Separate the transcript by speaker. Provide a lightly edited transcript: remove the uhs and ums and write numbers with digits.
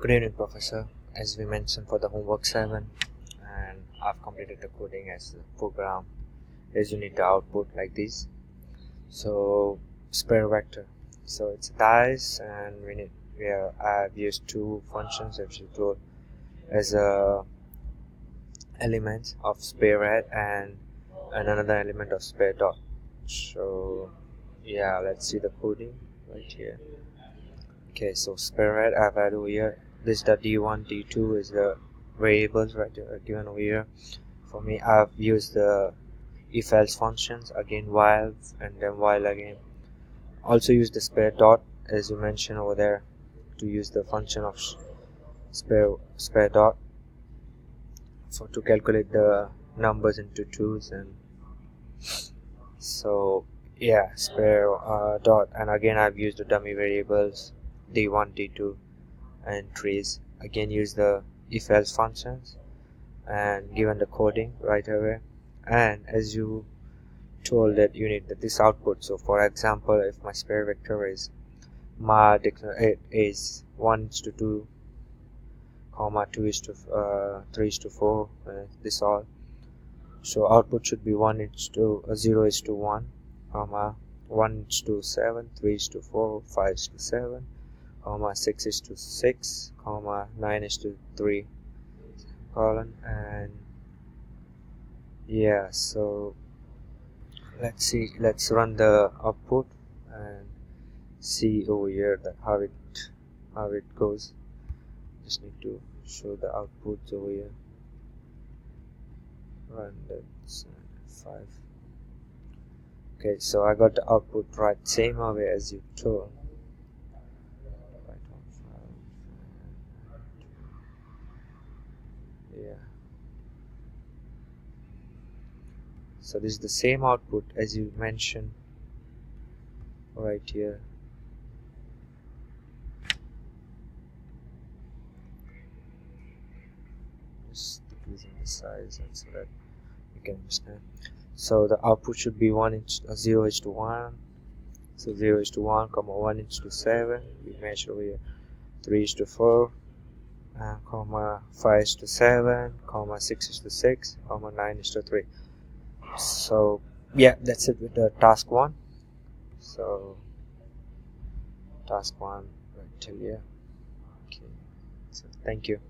Speaker 1: Good evening, Professor. As we mentioned for the homework 7, and I've completed the coding as the program is you need the output like this. So spare vector. So it's dice, and I've used two functions as you told as a element of spare head and another element of spare dot. So yeah, let's see the coding right here. Okay, so spare head I've had over here. This the d1 d2 is the variables right given over here. For me, I've used the if else functions, again while, and then while again. Also use the spare dot as you mentioned over there to use the function of spare dot for to calculate the numbers into twos. And so yeah, spare dot, and again I've used the dummy variables d1 d2 and trees. Again use the if else functions and given the coding right away. And as you told that you need this output, so for example, if my spare vector is it is 1:2 comma 2:3:4, this all, so output should be 0:1 comma 1:7 3:4 5:7 comma 6:6 comma 9:3 colon. And yeah, so let's run the output and see over here that how it goes. Just need to show the outputs over here. Run that 5. Okay, so I got the output right same way as you told. Yeah, so this is the same output as you mentioned right here. Just decreasing the size and so that you can understand. So the output should be 0:1. So 0:1 comma 1:7. We measure over here 3:4 comma 5:7 comma 6:6 comma 9:3. So yeah, that's it with the task 1. So task 1 right till here. Okay, so thank you.